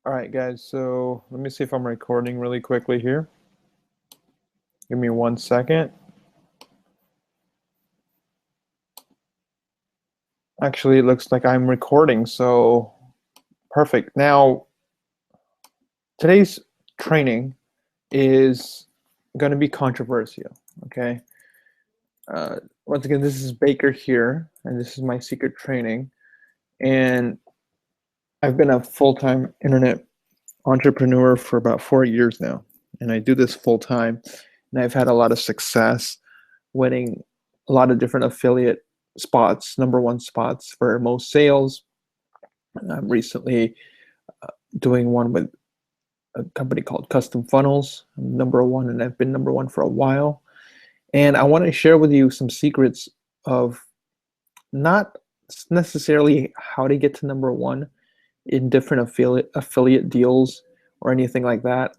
All right, guys, so let me see if I'm recording really quickly here. Give me 1 second. Actually, it looks like I'm recording, so perfect. Now, today's training is going to be controversial, okay? Once again, this is Baker here, and this is my secret training. And I've been a full-time internet entrepreneur for about 4 years now, and I do this full-time, and I've had a lot of success winning a lot of different affiliate spots, number one spots for most sales. I'm recently doing one with a company called Custom Funnels. I'm number one, and I've been number one for a while. And I want to share with you some secrets of not necessarily how to get to number one in different affiliate deals or anything like that.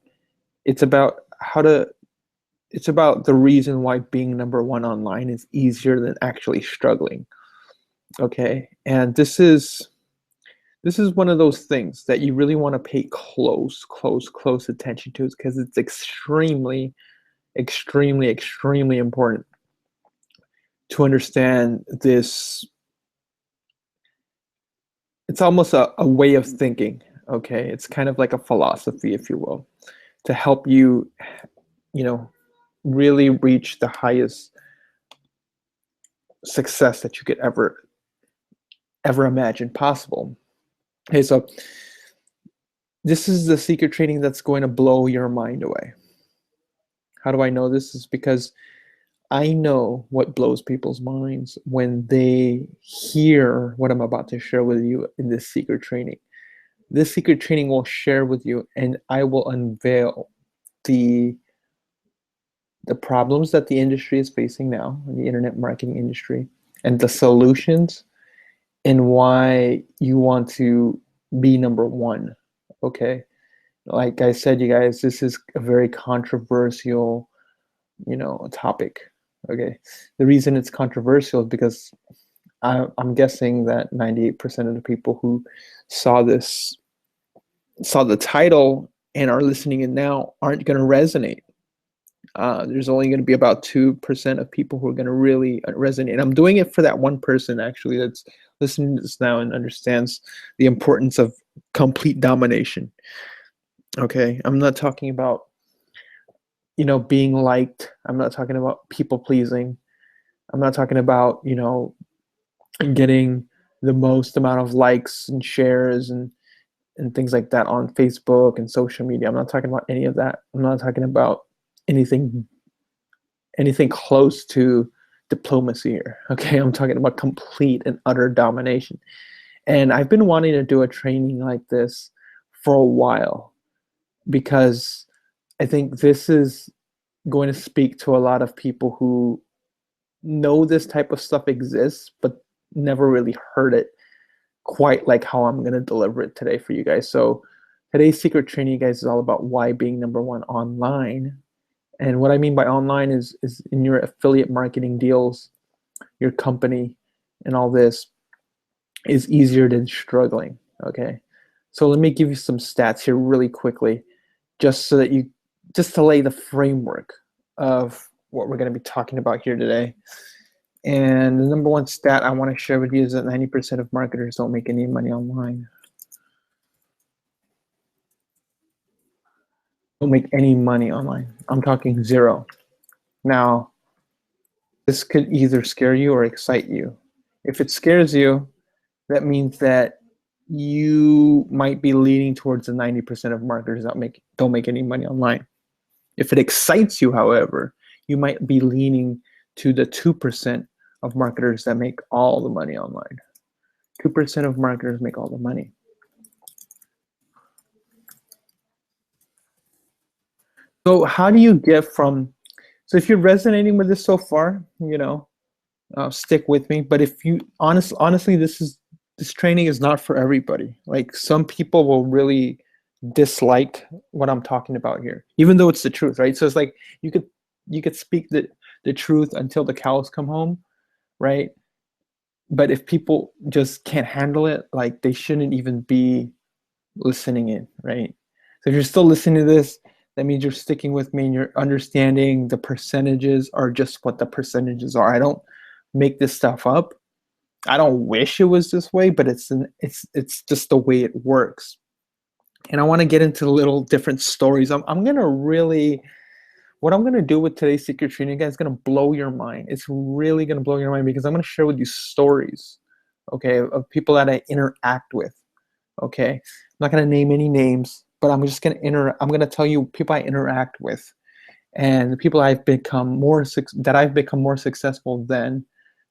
It's about how to it's about the reason why being number one online is easier than actually struggling. Okay, and this is one of those things that you really want to pay close attention to, because it's extremely important to understand this. It's almost a way of thinking. Okay, it's kind of like a philosophy, if you will, to help you, you know, really reach the highest success that you could ever imagine possible. Okay, so this is the secret training that's going to blow your mind away. How do I know this? Is because I know what blows people's minds when they hear what I'm about to share with you in this secret training. This secret training will share with you, and I will unveil the the problems that the industry is facing now, in the internet marketing industry, and the solutions, and why you want to be number one. Okay, like I said, you guys, this is a very controversial, topic. Okay, the reason it's controversial is because I'm guessing that 98% of the people who saw this, saw the title, and are listening in now aren't going to resonate. There's only going to be about 2% of people who are going to really resonate. I'm doing it for that one person, actually, that's listening to this now and understands the importance of complete domination. Okay, I'm not talking about being liked. I'm not talking about people pleasing. I'm not talking about getting the most amount of likes and shares and things like that on Facebook and social media. I'm not talking about any of that. I'm not talking about anything close to diplomacy here. Okay, I'm talking about complete and utter domination. And I've been wanting to do a training like this for a while, because I think this is going to speak to a lot of people who know this type of stuff exists, but never really heard it quite like how I'm going to deliver it today for you guys. So today's secret training, you guys, is all about why being number one online. And what I mean by online is in your affiliate marketing deals, your company, and all this is easier than struggling. Okay. So let me give you some stats here really quickly, just so that just to lay the framework of what we're going to be talking about here today. And the number one stat I want to share with you is that 90% of marketers don't make any money online. Don't make any money online. I'm talking zero. Now, this could either scare you or excite you. If it scares you, that means that you might be leaning towards the 90% of marketers that don't make any money online. If it excites you, however, you might be leaning to the 2% of marketers that make all the money online. 2% of marketers make all the money. So how do you get from, so if you're resonating with this so far, stick with me. But if you honestly, this training is not for everybody. Like, some people will really dislike what I'm talking about here, even though it's the truth, right? So it's like you could speak the truth until the cows come home, right? But if people just can't handle it, like, they shouldn't even be listening in, right? So if you're still listening to this, that means you're sticking with me and you're understanding the percentages are just what the percentages are. I don't make this stuff up. I don't wish it was this way, but it's just the way it works. And I want to get into little different stories. I'm gonna really what I'm gonna do with today's secret training, guys, is gonna blow your mind. It's really gonna blow your mind because I'm gonna share with you stories, okay, of people that I interact with. Okay, I'm not gonna name any names, but I'm gonna tell you people I interact with and the people that I've become more successful than,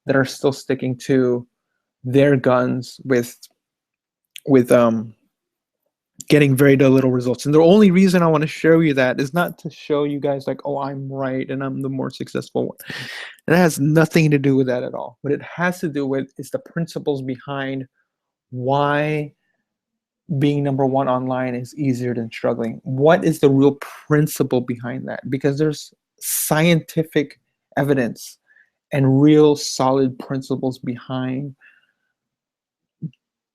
that are still sticking to their guns with getting very little results. And the only reason I want to show you that is not to show you guys like, oh, I'm right and I'm the more successful one. It has nothing to do with that at all. What it has to do with is the principles behind why being number one online is easier than struggling. What is the real principle behind that? Because there's scientific evidence and real solid principles behind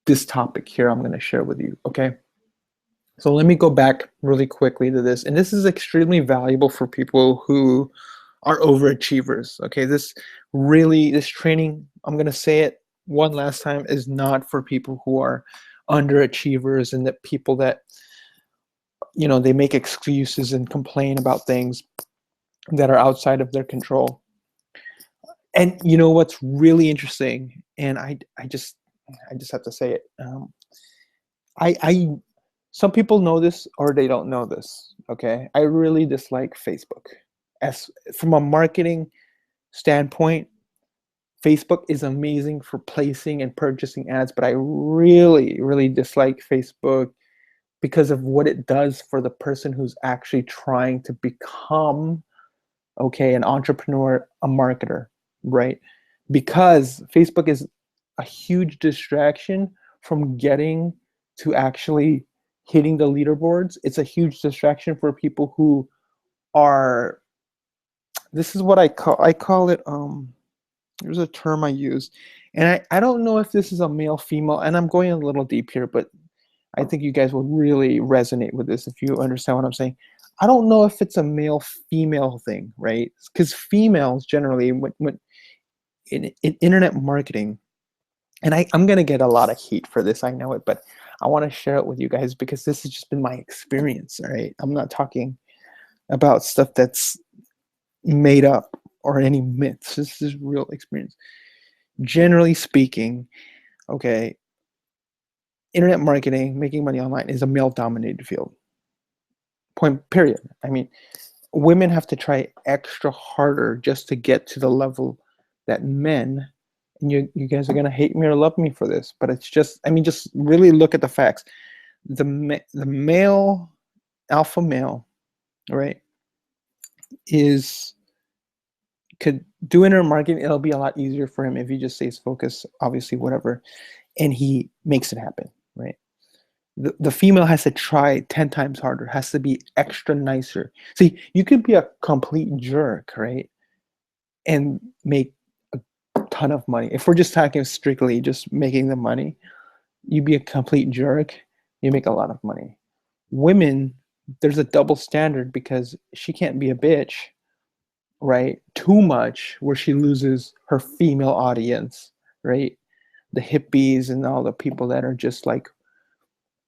this topic here I'm going to share with you. Okay. So let me go back really quickly to this. And this is extremely valuable for people who are overachievers. Okay. This training, I'm going to say it one last time, is not for people who are underachievers and that people that, they make excuses and complain about things that are outside of their control. And you know what's really interesting, and I just have to say it. I Some people know this or they don't know this. Okay, I really dislike Facebook. As from a marketing standpoint, Facebook is amazing for placing and purchasing ads, but I really, really dislike Facebook because of what it does for the person who's actually trying to become, okay, an entrepreneur, a marketer, right? Because Facebook is a huge distraction from getting to actually hitting the leaderboards. It's a huge distraction for people who are, this is what I call it, there's a term I use, and I don't know if this is a male, female, and I'm going a little deep here, but I think you guys will really resonate with this if you understand what I'm saying. I don't know if it's a male female thing, right? Because females generally, when in internet marketing, and I'm gonna get a lot of heat for this, I know it, but I want to share it with you guys because this has just been my experience. All right, I'm not talking about stuff that's made up or any myths. This is real experience. Generally speaking, okay, internet marketing, making money online is a male-dominated field. Point. Period. I mean, women have to try extra harder just to get to the level that men, and you guys are gonna hate me or love me for this, but it's just, I mean, just really look at the facts. The male, alpha male, right, is could do internet marketing. It'll be a lot easier for him if he just stays focused, obviously, whatever, and he makes it happen, right? The female has to try 10 times harder, has to be extra nicer. See, you could be a complete jerk, right, and make a ton of money. If we're just talking strictly just making the money, you be a complete jerk, you make a lot of money. Women, there's a double standard because she can't be a bitch, right? Too much where she loses her female audience, right? The hippies and all the people that are just like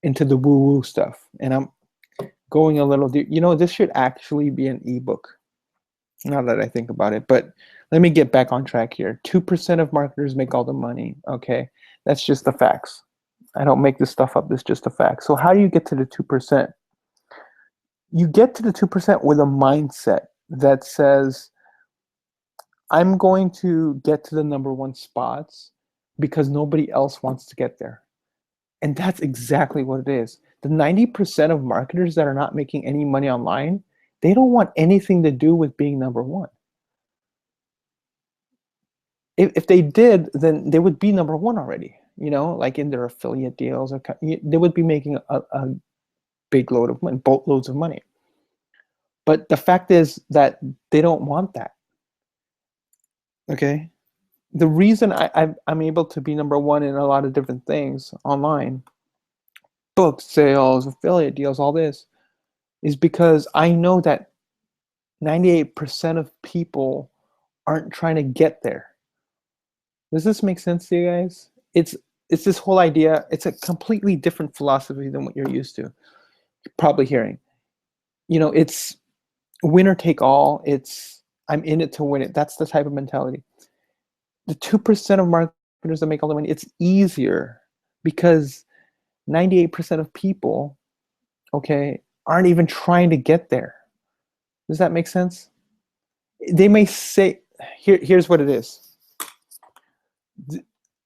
into the woo woo stuff. And I'm going a little deep. This should actually be an ebook now that I think about it. But let me get back on track here. 2% of marketers make all the money. Okay. That's just the facts. I don't make this stuff up. It's just a fact. So how do you get to the 2%? You get to the 2% with a mindset that says, I'm going to get to the number one spots because nobody else wants to get there. And that's exactly what it is. The 90% of marketers that are not making any money online, they don't want anything to do with being number one. If they did, then they would be number one already, like in their affiliate deals, or they would be making a big load of money, boatloads of money. But the fact is that they don't want that. Okay. The reason I'm able to be number one in a lot of different things online book sales, affiliate deals, all this, is because I know that 98% of people aren't trying to get there. Does this make sense to you guys? It's this whole idea. It's a completely different philosophy than what you're used to. You're probably hearing. It's winner take all. It's I'm in it to win it. That's the type of mentality. The 2% of marketers that make all the money, it's easier because 98% of people, okay, aren't even trying to get there. Does that make sense? They may say, here's what it is.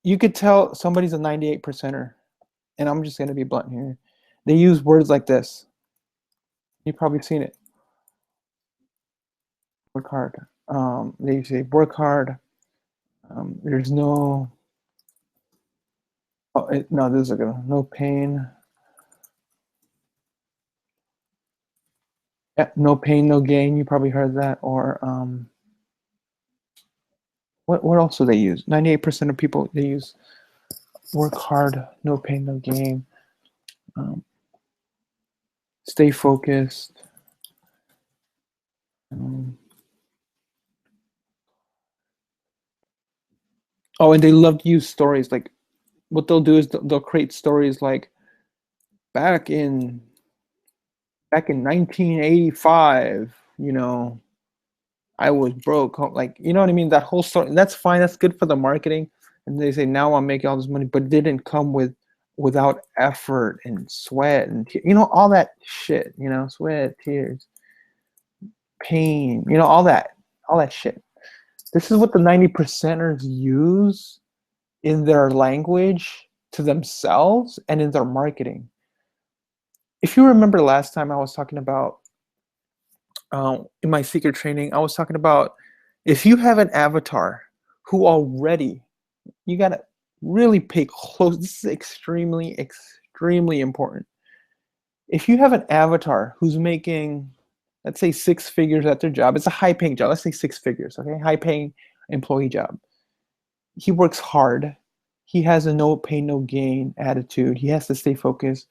You could tell somebody's a 98 percenter, and I'm just going to be blunt here. They use words like this. You've probably seen it. Work hard. They say work hard. There's no. No, this is a good one. No pain. Yeah, no pain, no gain. You probably heard that. Or what else do they use? 98% of people, they use work hard, no pain, no gain. Stay focused. Oh, and they love to use stories. Like what they'll do is they'll create stories like back in 1985, I was broke. Like, you know what I mean? That whole story. That's fine. That's good for the marketing. And they say now I'm making all this money, but it didn't come without effort and sweat and all that shit. Sweat, tears, pain. All that shit. This is what the 90 percenters use in their language to themselves and in their marketing. If you remember last time I was talking about in my secret training, I was talking about if you have an avatar who already, you got to really pay close. This is extremely, extremely important. If you have an avatar who's making, let's say, 6 figures at their job, it's a high paying job. Let's say 6 figures, okay? High paying employee job. He works hard. He has a no pain, no gain attitude. He has to stay focused.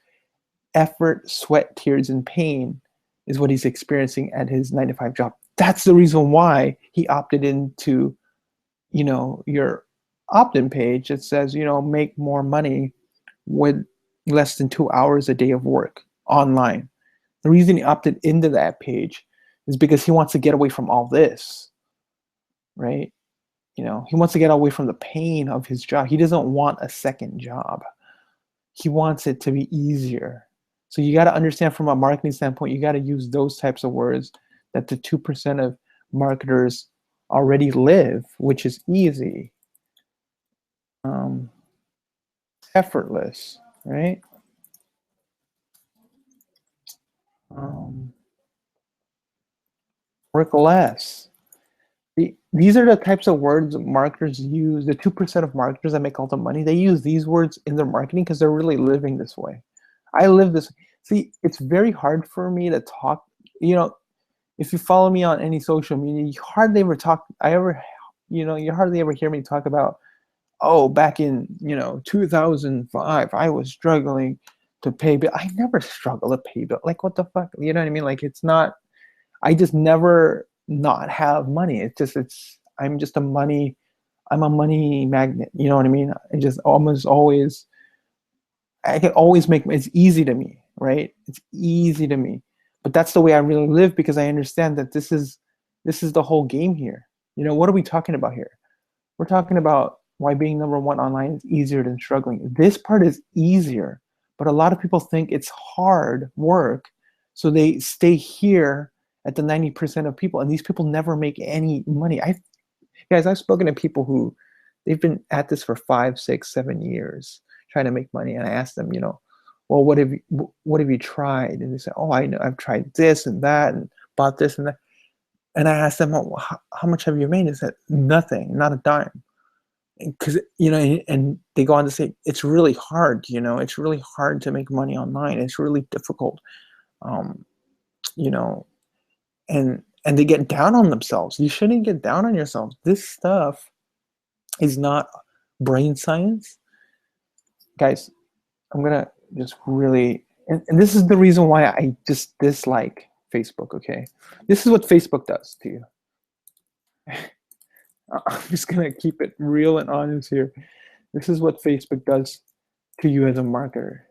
Effort, sweat, tears, and pain is what he's experiencing at his 9-to-5 job. That's the reason why he opted into, your opt-in page. It says, make more money with less than 2 hours a day of work online. The reason he opted into that page is because he wants to get away from all this, right? He wants to get away from the pain of his job. He doesn't want a second job. He wants it to be easier. So you got to understand from a marketing standpoint, you got to use those types of words that the 2% of marketers already live, which is easy, effortless, right? Work less. These are the types of words marketers use. The 2% of marketers that make all the money, they use these words in their marketing because they're really living this way. I live this. See, it's very hard for me to talk. If you follow me on any social media, you hardly ever talk. You hardly ever hear me talk about, oh, back in 2005, I was struggling to pay bill. I never struggle to pay bill. Like, what the fuck? You know what I mean? Like, it's not. I just never not have money. I'm just I'm a money magnet. You know what I mean? I just almost always, I can always it's easy to me, right? It's easy to me. But that's the way I really live because I understand that this is the whole game here. What are we talking about here? We're talking about why being number one online is easier than struggling. This part is easier, but a lot of people think it's hard work, so they stay here at the 90% of people, and these people never make any money. I've spoken to people who they've been at this for 5, 6, 7 years trying to make money, and I asked them, well, what have you tried? And they say, oh, I know, I've tried this and that, and bought this and that. And I asked them, oh, how much have you made? They said, nothing, not a dime. Because and they go on to say it's really hard. It's really hard to make money online. It's really difficult. You know, and they get down on themselves. You shouldn't get down on yourselves. This stuff is not brain science, guys. I'm gonna just really, and this is the reason why I just dislike Facebook, okay? This is what Facebook does to you. I'm just gonna keep it real and honest here. This is what Facebook does to you as a marketer.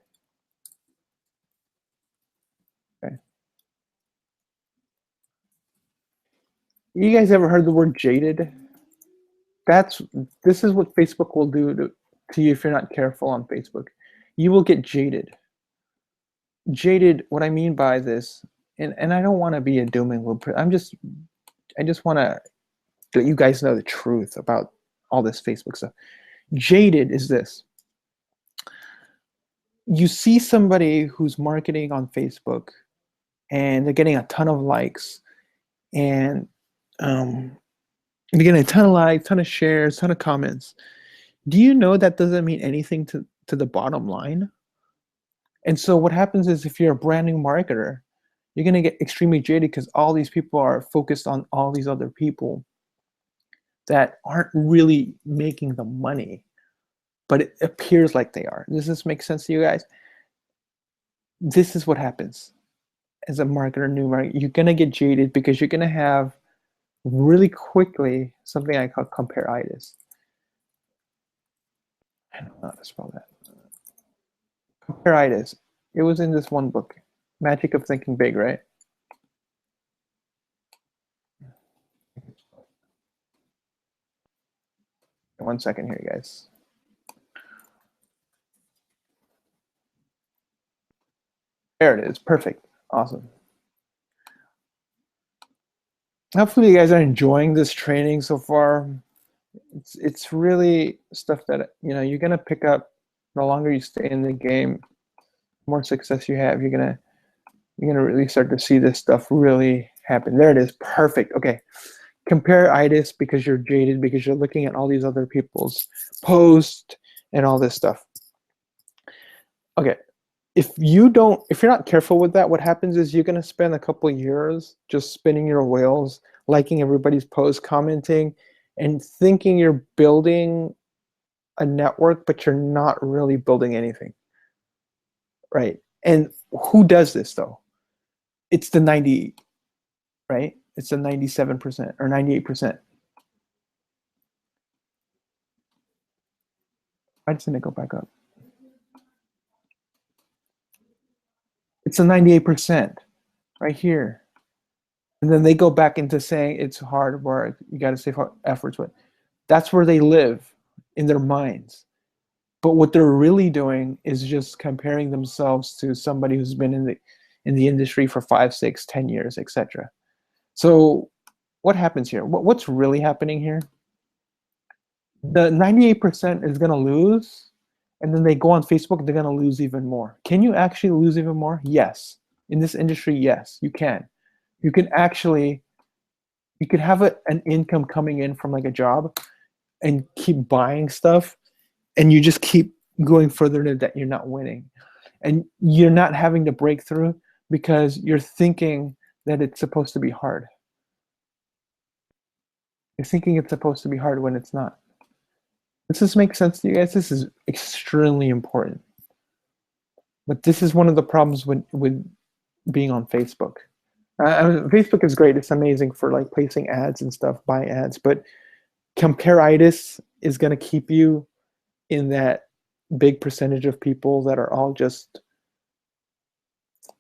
Okay. You guys ever heard the word jaded? That's this is what Facebook will do to you if you're not careful on Facebook. You will get jaded. Jaded, what I mean by this, and I don't want to be a doom and gloom. I just want to let you guys know the truth about all this Facebook stuff. Jaded is this. You see somebody who's marketing on Facebook and they're getting a ton of likes and they're getting a ton of likes, ton of shares, ton of comments. Do you know that doesn't mean anything to the bottom line? And so what happens is if you're a brand new marketer, you're going to get extremely jaded because all these people are focused on all these other people that aren't really making the money, but it appears like they are. Does this make sense to you guys? This is what happens as a marketer, new marketer. You're going to get jaded because you're going to have really quickly something I call compare-itis. I don't know how to spell that. Compare-itis. It was in this one book, Magic of Thinking Big, right? One second here, guys. There it is. Perfect. Awesome. Hopefully you guys are enjoying this training so far. It's really stuff that you're gonna pick up the longer you stay in the game, the more success you have. You're gonna really start to see this stuff really happen. There it is. Perfect. Okay. Compare-itis because you're jaded, because you're looking at all these other people's posts and all this stuff. Okay. If you're not careful with that, what happens is you're going to spend a couple of years just spinning your wheels, liking everybody's posts, commenting, and thinking you're building a network, but you're not really building anything. Right? And who does this though? It's the 90, right? It's the 97% or 98%. Why doesn't it go back up? It's a 98% right here. And then they go back into saying it's hard work. You got to save efforts with. That's where they live in their minds. But what they're really doing is just comparing themselves to somebody who's been in the industry for 5, 6, 10 years, etc. So what happens here? What's really happening here? The 98% is going to lose, and then they go on Facebook, they're going to lose even more. Can you actually lose even more? Yes. In this industry, yes, you can. You can actually, you could have an income coming in from like a job and keep buying stuff, and you just keep going further into that. You're not winning, and you're not having to break through because you're thinking that it's supposed to be hard. You're thinking it's supposed to be hard when it's not. Does this make sense to you guys? This is extremely important. But this is one of the problems with being on Facebook. Facebook is great. It's amazing for like placing ads and stuff, buying ads. But compare-itis is going to keep you in that big percentage of people that are all just.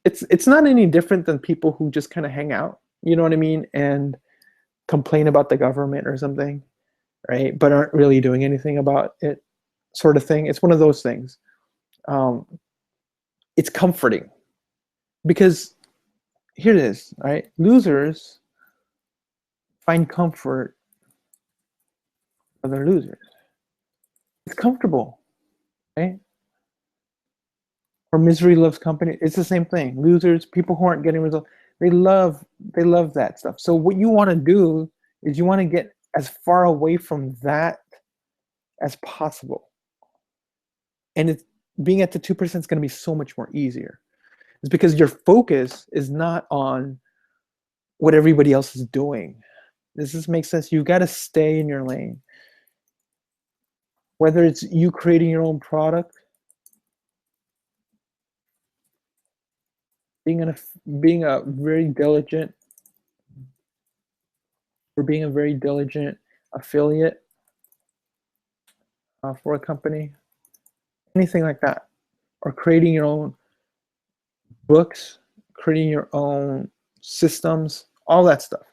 It's not any different than people who just kind of hang out. You know what I mean? And complain about the government or something, right? But aren't really doing anything about it, sort of thing. It's one of those things. It's comforting because here it is, right? Losers find comfort for their losers. It's comfortable, right? Or misery loves company. It's the same thing. Losers, people who aren't getting results, they love that stuff. So what you want to do is you want to get as far away from that as possible. And it's being at the 2% is going to be so much more easier. It's because your focus is not on what everybody else is doing. Does this make sense? You've got to stay in your lane. Whether it's you creating your own product, being a very diligent being a very diligent affiliate for a company, anything like that, or creating your own books, creating your own systems, all that stuff.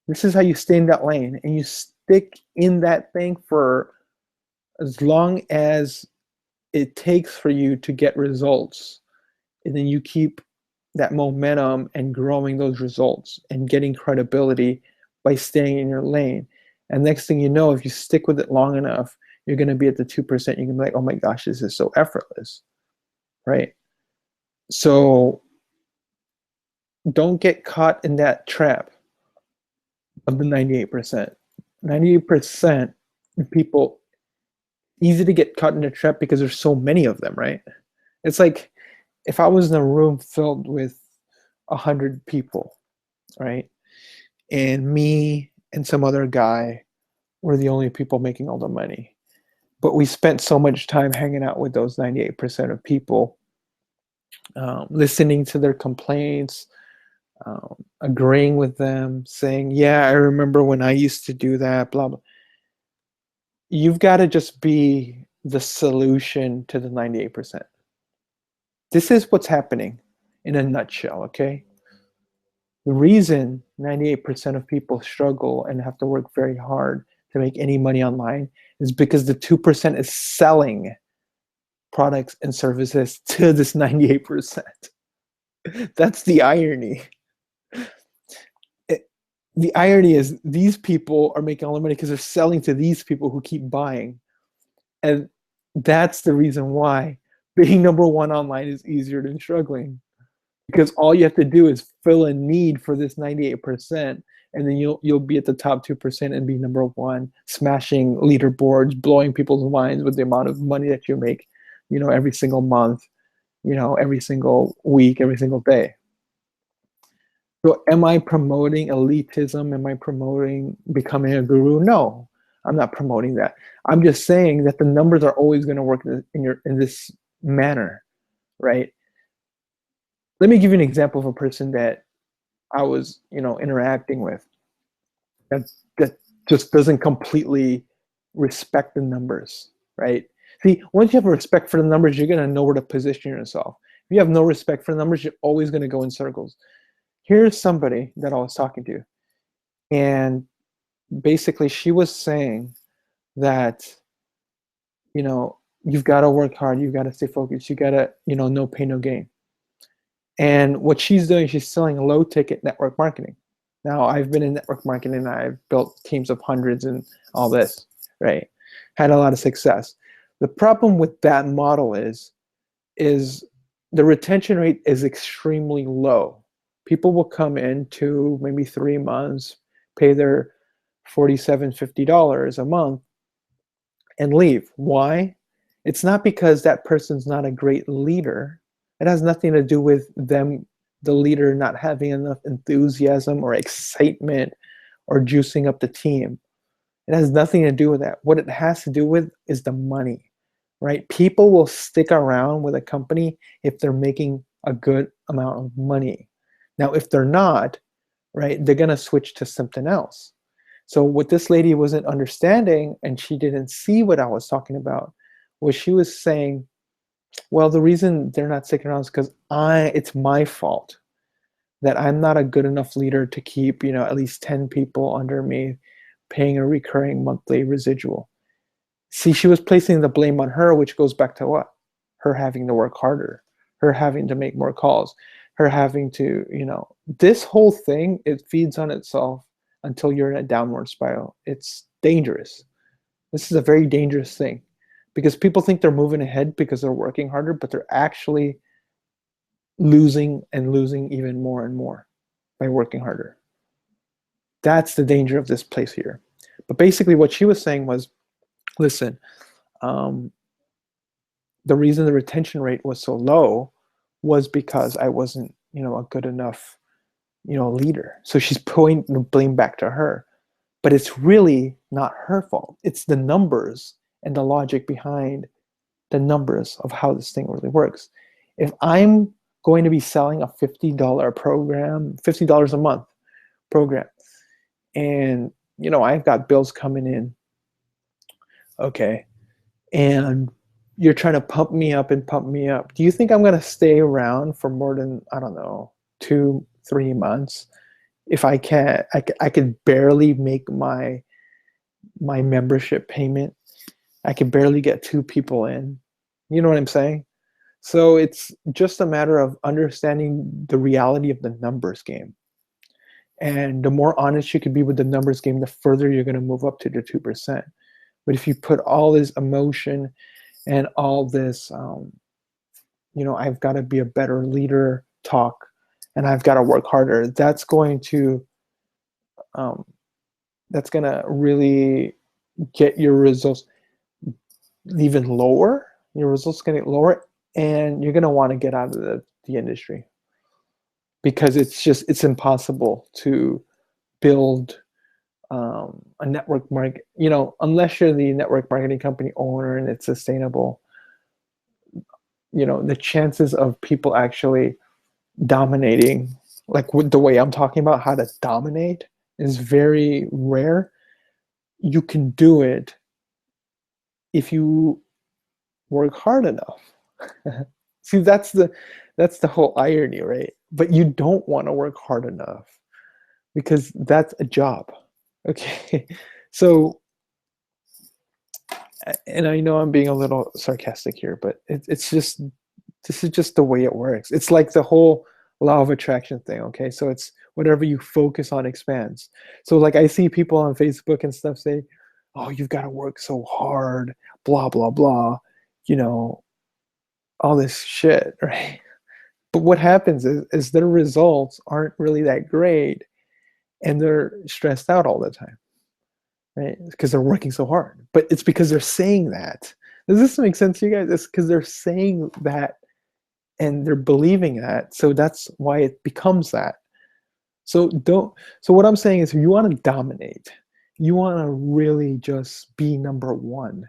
This is how you stay in that lane, and you stick in that thing for as long as it takes for you to get results. And then you keep that momentum and growing those results and getting credibility by staying in your lane. And next thing you know, if you stick with it long enough, you're going to be at the 2%. You can be like, oh my gosh, this is so effortless, right? So don't get caught in that trap of the 98%. 98% of people, easy to get caught in a trap because there's so many of them, right? It's like if I was in a room filled with 100 people, right? And me and some other guy were the only people making all the money. But we spent so much time hanging out with those 98% of people, listening to their complaints, agreeing with them, saying, yeah, I remember when I used to do that, blah, blah. You've got to just be the solution to the 98%. This is what's happening in a nutshell, okay? The reason 98% of people struggle and have to work very hard to make any money online is because the 2% is selling products and services to this 98%. That's the irony. The irony is these people are making all the money because they're selling to these people who keep buying. And that's the reason why being number one online is easier than struggling. Because all you have to do is fill a need for this 98%, and then you'll be at the top 2% and be number one, smashing leaderboards, blowing people's minds with the amount of money that you make, every single month, every single week, every single day. So am I promoting elitism? Am I promoting becoming a guru? No, I'm not promoting that. I'm just saying that the numbers are always going to work in this manner, right? Let me give you an example of a person that I was, interacting with that just doesn't completely respect the numbers, right? See, once you have a respect for the numbers, you're going to know where to position yourself. If you have no respect for the numbers, you're always going to go in circles. Here's somebody that I was talking to, and basically she was saying that, you've got to work hard, you've got to stay focused, you got to, no pain, no gain. And what she's doing, she's selling low ticket network marketing. Now, I've been in network marketing, I've built teams of hundreds and all this, right? Had a lot of success. The problem with that model is the retention rate is extremely low. People will come into maybe 3 months, pay their $47, $50 a month, and leave. Why? It's not because that person's not a great leader. It has nothing to do with them, the leader, not having enough enthusiasm or excitement or juicing up the team. It has nothing to do with that. What it has to do with is the money, right? People will stick around with a company if they're making a good amount of money. Now, if they're not, right, they're going to switch to something else. So what this lady wasn't understanding, and she didn't see what I was talking about, was she was saying, well, the reason they're not sticking around is because it's my fault that I'm not a good enough leader to keep, at least 10 people under me paying a recurring monthly residual. See, she was placing the blame on her, which goes back to what? Her having to work harder, her having to make more calls, her having to, this whole thing, it feeds on itself until you're in a downward spiral. It's dangerous. This is a very dangerous thing because people think they're moving ahead because they're working harder, but they're actually losing and losing even more and more by working harder. That's the danger of this place here. But basically what she was saying was, listen, the reason the retention rate was so low was because I wasn't, a good enough, leader. So she's putting the blame back to her. But it's really not her fault. It's the numbers and the logic behind the numbers of how this thing really works. If I'm going to be selling a $50 program, $50 a month program. And, I've got bills coming in. Okay. And you're trying to pump me up and pump me up. Do you think I'm going to stay around for more than, I don't know, 2-3 months? If I could barely make my membership payment. I could barely get 2 people in. You know what I'm saying? So it's just a matter of understanding the reality of the numbers game. And the more honest you can be with the numbers game, the further you're going to move up to the 2%. But if you put all this emotion and all this, I've got to be a better leader talk, and I've got to work harder, that's going to really get your results even lower. Your results going to get lower, and you're going to want to get out of the industry, because it's impossible to build a network market, unless you're the network marketing company owner and it's sustainable. The chances of people actually dominating, like with the way I'm talking about how to dominate, is very rare. You can do it if you work hard enough. See, that's the whole irony, right? But you don't want to work hard enough, because that's a job. Okay. So, and I know I'm being a little sarcastic here, but it's just, this is just the way it works. It's like the whole law of attraction thing. Okay. So it's whatever you focus on expands. So like I see people on Facebook and stuff say, oh, you've got to work so hard, blah, blah, blah, all this shit, right? But what happens is their results aren't really that great, and they're stressed out all the time, right? Because they're working so hard. But it's because they're saying that. Does this make sense to you guys? It's because they're saying that and they're believing that. So that's why it becomes that. So what I'm saying is, if you want to dominate, you want to really just be number one,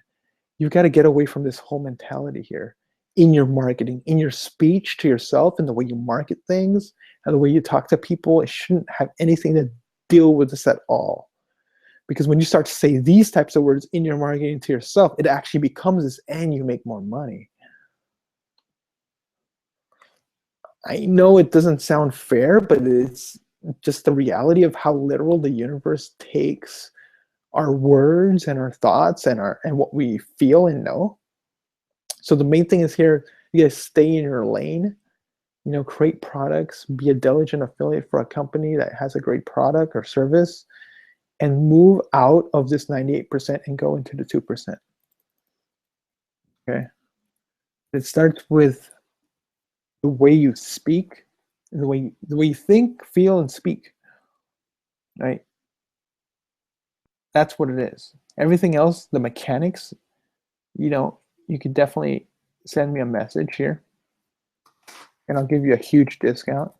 you've got to get away from this whole mentality here in your marketing, in your speech to yourself, and the way you market things, and the way you talk to people. It shouldn't have anything to deal with this at all. Because when you start to say these types of words in your marketing to yourself, it actually becomes this, and you make more money. I know it doesn't sound fair, but it's just the reality of how literal the universe takes our words and our thoughts and what we feel and know. So the main thing is here, you guys stay in your lane, create products, be a diligent affiliate for a company that has a great product or service, and move out of this 98% and go into the 2%. Okay. It starts with the way you speak, and the way you think, feel, and speak. Right? That's what it is. Everything else, the mechanics, you could definitely send me a message here, and I'll give you a huge discount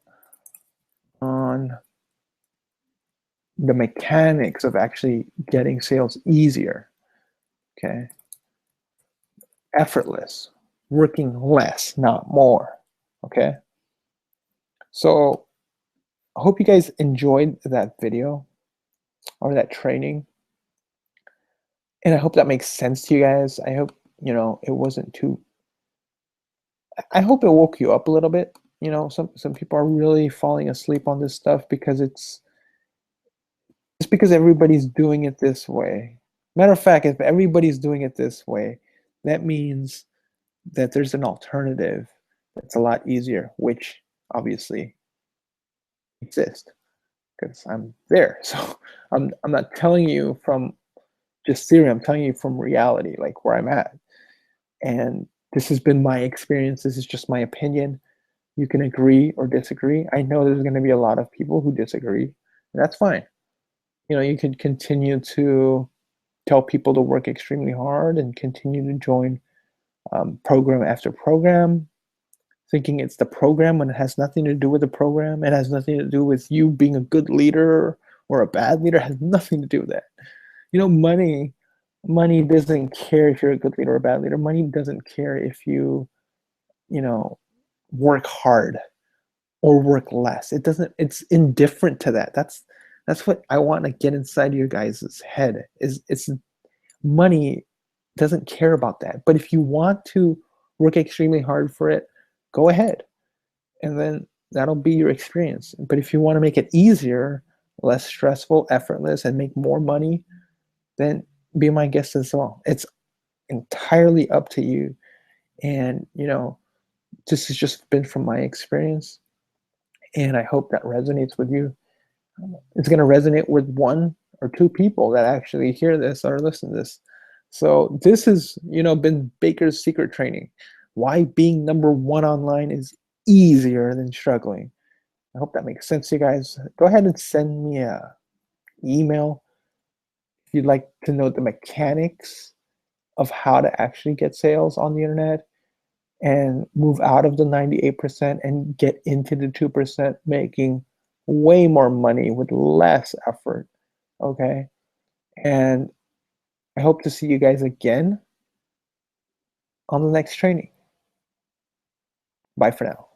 on the mechanics of actually getting sales easier. Okay. Effortless, working less, not more. Okay. So I hope you guys enjoyed that video or that training. And I hope that makes sense to you guys. I hope, it wasn't too, I hope it woke you up a little bit. Some people are really falling asleep on this stuff because it's because everybody's doing it this way. Matter of fact, if everybody's doing it this way, that means that there's an alternative that's a lot easier, which obviously exists, because I'm there. So I'm not telling you from just theory, I'm telling you from reality, like where I'm at. And this has been my experience. This is just my opinion. You can agree or disagree. I know there's going to be a lot of people who disagree, and that's fine. You can continue to tell people to work extremely hard and continue to join program after program, thinking it's the program when it has nothing to do with the program. It has nothing to do with you being a good leader or a bad leader. It has nothing to do with that. Money doesn't care if you're a good leader or a bad leader. Money doesn't care if you work hard or work less. It doesn't, it's indifferent to that. That's what I want to get inside your guys' head is it's money doesn't care about that. But if you want to work extremely hard for it, go ahead. And then that'll be your experience. But if you want to make it easier, less stressful, effortless, and make more money, then be my guest as well. It's entirely up to you. And, this has just been from my experience. And I hope that resonates with you. It's going to resonate with one or two people that actually hear this or listen to this. So this has, been Baker's Secret Training. Why being number one online is easier than struggling. I hope that makes sense to you guys. Go ahead and send me a email if you'd like to know the mechanics of how to actually get sales on the internet and move out of the 98% and get into the 2%, making way more money with less effort. Okay. And I hope to see you guys again on the next training. Bye for now.